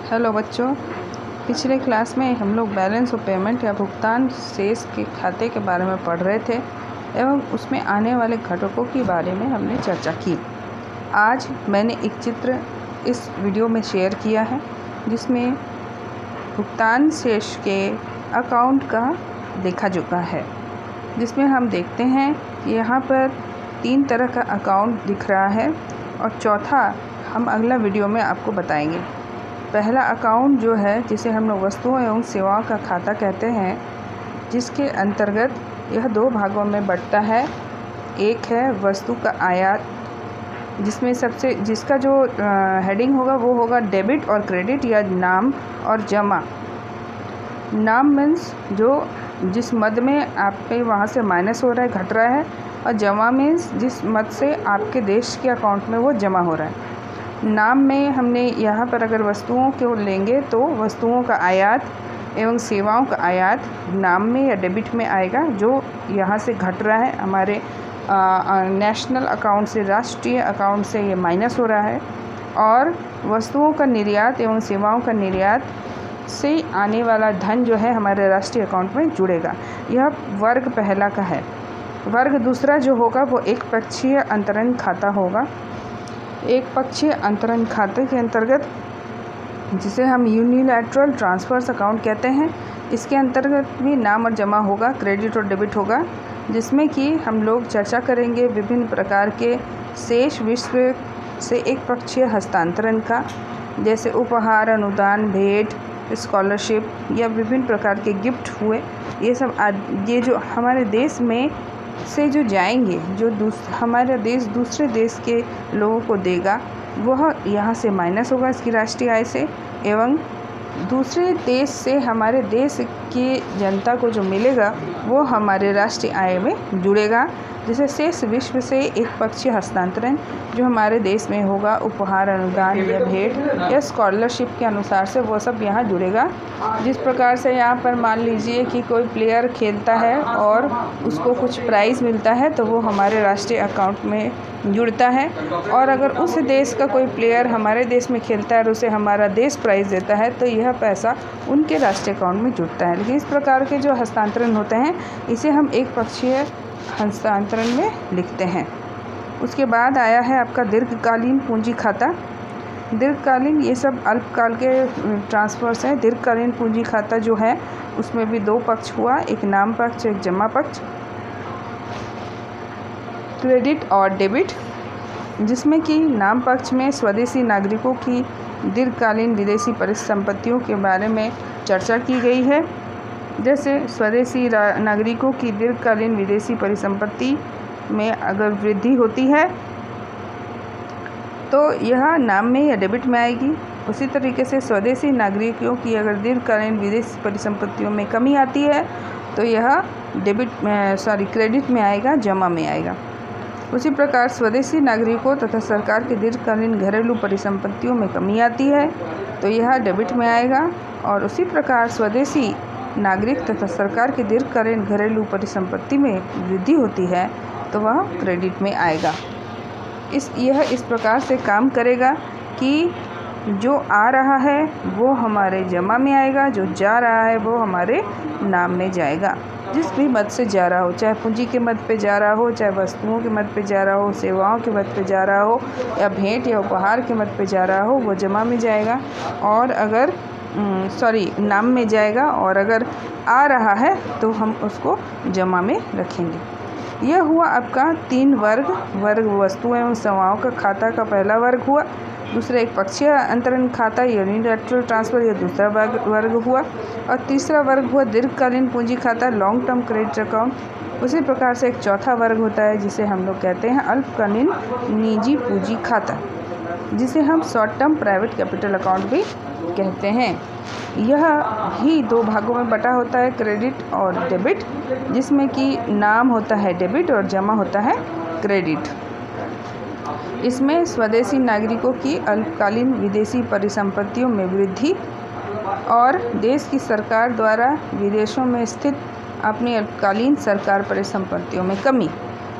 Hello बच्चों, पिछले class में हम लोग बैलेंस ऑफ पेमेंट या भुगतान शेष के खाते के बारे में पढ़ रहे थे एवं उसमें आने वाले घटकों के बारे में हमने चर्चा की। आज मैंने एक चित्र इस वीडियो में शेयर किया है जिसमें भुगतान शेष के अकाउंट का लेखा जोखा है, जिसमें हम देखते हैं कि यहाँ पर 3 तरह का अकाउंट दिख रहा है और चौथा हम अगला वीडियो में आपको बताएंगे। पहला अकाउंट जो है जिसे हम लोग वस्तुओं एवं सेवाओं का खाता कहते हैं, जिसके अंतर्गत यह 2 भागों में बंटता है। एक है वस्तु का आयात, जिसमें जिसका जो हेडिंग होगा वो होगा डेबिट और क्रेडिट या नाम और जमा। नाम मीन्स जिस मद में आपके वहाँ से माइनस हो रहा है, घट रहा है, और जमा मीन्स जिस मद से आपके देश के अकाउंट में वो जमा हो रहा है। नाम में हमने यहाँ पर अगर वस्तुओं को लेंगे तो वस्तुओं का आयात एवं सेवाओं का आयात नाम में या डेबिट में आएगा, जो यहाँ से घट रहा है, हमारे नेशनल अकाउंट से, राष्ट्रीय अकाउंट से ये माइनस हो रहा है। और वस्तुओं का निर्यात एवं सेवाओं का निर्यात से आने वाला धन जो है हमारे राष्ट्रीय अकाउंट में जुड़ेगा। यह वर्ग पहला का है। वर्ग दूसरा जो होगा वो एक पक्षीय अंतरण खाता होगा। एक पक्षीय अंतरण खाते के अंतर्गत, जिसे हम यूनिलैटरल ट्रांसफर्स अकाउंट कहते हैं, इसके अंतर्गत भी नाम और जमा होगा, क्रेडिट और डेबिट होगा, जिसमें कि हम लोग चर्चा करेंगे विभिन्न प्रकार के शेष विश्व से एक पक्षीय हस्तांतरण का, जैसे उपहार, अनुदान, भेंट, स्कॉलरशिप या विभिन्न प्रकार के गिफ्ट हुए। ये जो हमारे देश में से जो जाएंगे, जो हमारा देश दूसरे देश के लोगों को देगा, वह यहाँ से माइनस होगा इसकी राष्ट्रीय आय से, एवं दूसरे देश से हमारे देश की जनता को जो मिलेगा वो हमारे राष्ट्रीय आय में जुड़ेगा। जैसे शेष विश्व से एक पक्षीय हस्तांतरण जो हमारे देश में होगा, उपहार, अनुदान या भेंट या स्कॉलरशिप के अनुसार से वो सब यहाँ जुड़ेगा। जिस प्रकार से यहाँ पर मान लीजिए कि कोई प्लेयर खेलता है और उसको कुछ प्राइज़ मिलता है तो वो हमारे राष्ट्रीय अकाउंट में जुड़ता है, और अगर उस देश का कोई प्लेयर हमारे देश में खेलता है और उसे हमारा देश प्राइज़ देता है तो यह पैसा उनके राष्ट्रीय अकाउंट में जुड़ता है। लेकिन इस प्रकार के जो हस्तांतरण होते हैं इसे हम एक पक्षीय हस्तांतरण में लिखते हैं। उसके बाद आया है आपका दीर्घकालीन पूंजी खाता। दीर्घकालीन ये सब अल्पकाल के ट्रांसफर्स हैं। दीर्घकालीन पूंजी खाता जो है उसमें भी 2 पक्ष हुआ, एक नाम पक्ष, एक जमा पक्ष, क्रेडिट और डेबिट, जिसमें कि नाम पक्ष में स्वदेशी नागरिकों की दीर्घकालीन विदेशी परिसंपत्तियों के बारे में चर्चा की गई है। जैसे स्वदेशी नागरिकों की दीर्घकालीन विदेशी परिसंपत्ति में अगर वृद्धि होती है तो यह नाम में या डेबिट में आएगी। उसी तरीके से स्वदेशी नागरिकों की अगर दीर्घकालीन विदेशी परिसंपत्तियों में कमी आती है तो यह क्रेडिट में आएगा, जमा में आएगा। उसी प्रकार स्वदेशी नागरिकों तथा सरकार की दीर्घकालीन घरेलू परिसंपत्तियों में कमी आती है तो यह डेबिट में आएगा, और उसी प्रकार स्वदेशी नागरिक तथा सरकार की दीर्घकालीन घरेलू परिसंपत्ति में वृद्धि होती है तो वह क्रेडिट में आएगा। यह इस प्रकार से काम करेगा कि जो आ रहा है वो हमारे जमा में आएगा, जो जा रहा है वो हमारे नाम में जाएगा। जिस भी मद से जा रहा हो, चाहे पूंजी के मद पे जा रहा हो, चाहे वस्तुओं के मद पे जा रहा हो, सेवाओं के मद पे जा रहा हो, या भेंट या उपहार के मद पे जा रहा हो, वो जमा में जाएगा, और अगर नाम में जाएगा, और अगर आ रहा है तो हम उसको जमा में रखेंगे। यह हुआ आपका 3 वर्ग वस्तुओं एवं सेवाओं का खाता का पहला वर्ग हुआ। दूसरा एक पक्षीय अंतरण खाता यूनिलैटरल ट्रांसफर, यह दूसरा वर्ग हुआ। और तीसरा वर्ग हुआ दीर्घकालीन पूंजी खाता, लॉन्ग टर्म क्रेडिट अकाउंट। उसी प्रकार से एक चौथा वर्ग होता है जिसे हम लोग कहते हैं अल्पकालीन निजी पूंजी खाता, जिसे हम short term private capital account भी कहते हैं। यह ही 2 भागों में बटा होता है, क्रेडिट और डेबिट, जिसमें कि नाम होता है डेबिट और जमा होता है क्रेडिट। इसमें स्वदेशी नागरिकों की अल्पकालीन विदेशी परिसंपत्तियों में वृद्धि और देश की सरकार द्वारा विदेशों में स्थित अपनी अल्पकालीन सरकार परिसंपत्तियों में कमी,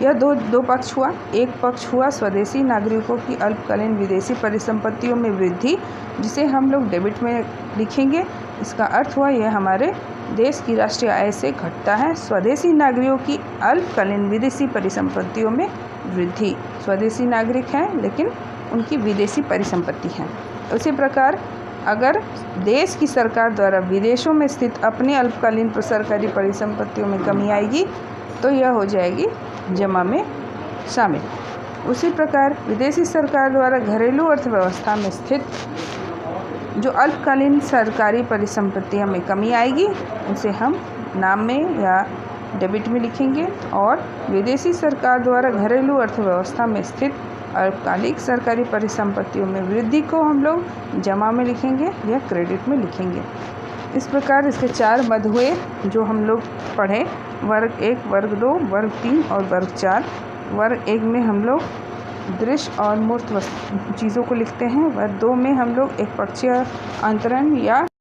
यह दो पक्ष हुआ। एक पक्ष हुआ स्वदेशी नागरिकों की अल्पकालीन विदेशी परिसंपत्तियों में वृद्धि, जिसे हम लोग डेबिट में लिखेंगे। इसका अर्थ हुआ यह हमारे देश की राष्ट्रीय आय से घटता है। स्वदेशी नागरिकों की अल्पकालीन विदेशी परिसंपत्तियों में वृद्धि। स्वदेशी नागरिक हैं लेकिन उनकी विदेशी परिसंपत्ति है। उसी प्रकार अगर देश की सरकार द्वारा विदेशों में स्थित अपनी अल्पकालीन सरकारी परिसंपत्तियों में कमी आएगी तो यह हो जाएगी जमा में शामिल। उसी प्रकार विदेशी सरकार द्वारा घरेलू अर्थव्यवस्था में स्थित जो अल्पकालीन सरकारी परिसंपत्तियों में कमी आएगी उसे हम नाम में या डेबिट में लिखेंगे, और विदेशी सरकार द्वारा घरेलू अर्थव्यवस्था में स्थित अल्पकालिक सरकारी परिसंपत्तियों में वृद्धि को हम लोग जमा में लिखेंगे या क्रेडिट में लिखेंगे। इस प्रकार इसके 4 मद हुए जो हम लोग पढ़े, वर्ग 1, वर्ग 2, वर्ग 3 और वर्ग 4। वर्ग 1 में हम लोग दृश्य और मूर्त चीज़ों को लिखते हैं। वर्ग 2 में हम लोग एक पक्षीय अंतरण या